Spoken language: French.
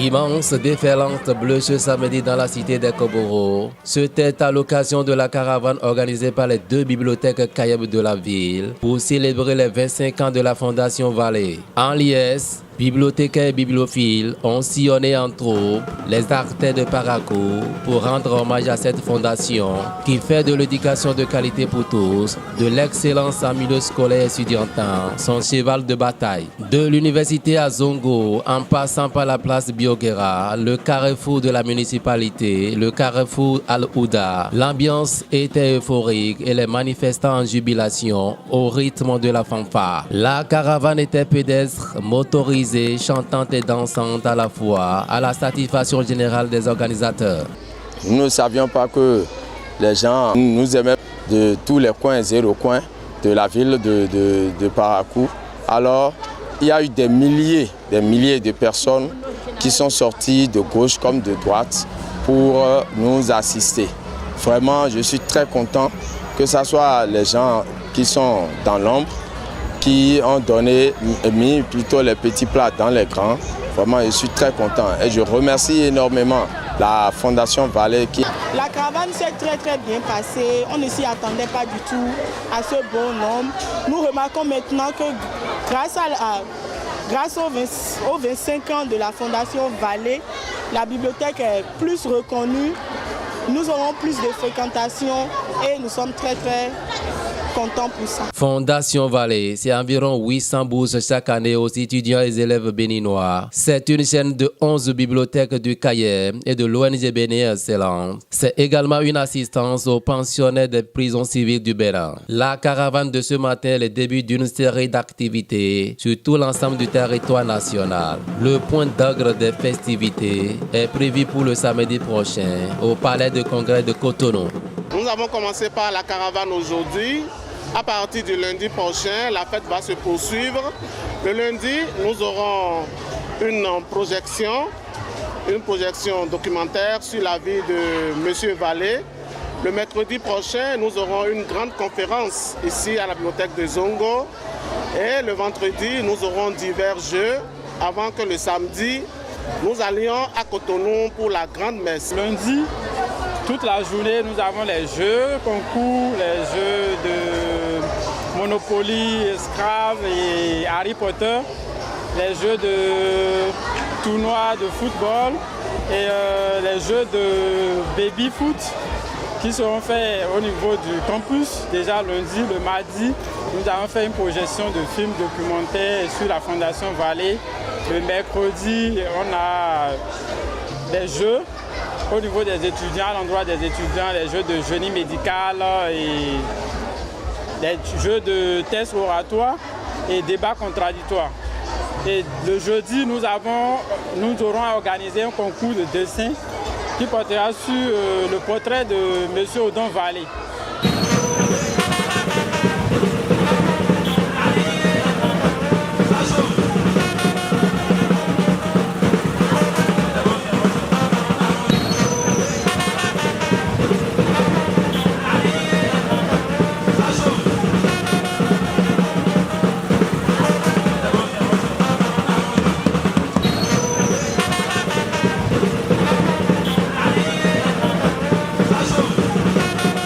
Immense déferlante bleue ce samedi dans la cité des Koboro. C'était à l'occasion de la caravane organisée par les deux bibliothèques Kayeb de la ville pour célébrer les 25 ans de la Fondation Vallée. En liesse, bibliothécaires et bibliophiles ont sillonné en troupe les artères de Parakou pour rendre hommage à cette fondation qui fait de l'éducation de qualité pour tous, de l'excellence en milieu scolaire et estudiantin, son cheval de bataille. De l'université à Zongo, en passant par la place Bioguera, le carrefour de la municipalité, le carrefour Al-Ouda, l'ambiance était euphorique et les manifestants en jubilation au rythme de la fanfare. La caravane était pédestre, motorisée, chantante et dansante à la fois, à la satisfaction générale des organisateurs. Nous ne savions pas que les gens nous aimaient de tous les coins et recoins de la ville de Parakou. Alors, il y a eu des milliers de personnes qui sont sorties de gauche comme de droite pour nous assister. Vraiment, je suis très content que ce soit les gens qui sont dans l'ombre, qui ont mis plutôt les petits plats dans les grands. Vraiment, je suis très content et je remercie énormément la Fondation Vallée. La caravane s'est très bien passée. On ne s'y attendait pas du tout à ce bon nombre. Nous remarquons maintenant que grâce aux 25 ans de la Fondation Vallée, la bibliothèque est plus reconnue. Nous aurons plus de fréquentation et nous sommes très contents pour ça. Fondation Vallée, c'est environ 800 bourses chaque année aux étudiants et élèves béninois. C'est une chaîne de 11 bibliothèques du Cayenne et de l'ONG Bénin Excellence. C'est également une assistance aux pensionnaires des prisons civiles du Bénin. La caravane de ce matin est le début d'une série d'activités sur tout l'ensemble du territoire national. Le point d'orgue des festivités est prévu pour le samedi prochain au Palais de Congrès de Cotonou. Nous avons commencé par la caravane aujourd'hui. À partir du lundi prochain, la fête va se poursuivre. Le lundi, nous aurons une projection documentaire sur la vie de M. Vallée. Le mercredi prochain, nous aurons une grande conférence ici à la bibliothèque de Zongo. Et le vendredi, nous aurons divers jeux avant que le samedi, nous allions à Cotonou pour la grande messe. Lundi, toute la journée, nous avons les jeux, concours, les jeux de Monopoly, Scrabble et Harry Potter, les jeux de tournois de football et les jeux de baby foot qui seront faits au niveau du campus. Déjà lundi, le mardi, nous avons fait une projection de films documentaires sur la Fondation Vallée. Le mercredi, on a des jeux au niveau des étudiants, à l'endroit des étudiants, les jeux de génie médical et les jeux de tests oratoires et débats contradictoires. Et le jeudi, nous aurons organisé un concours de dessin qui portera sur le portrait de M. Odon Vallée.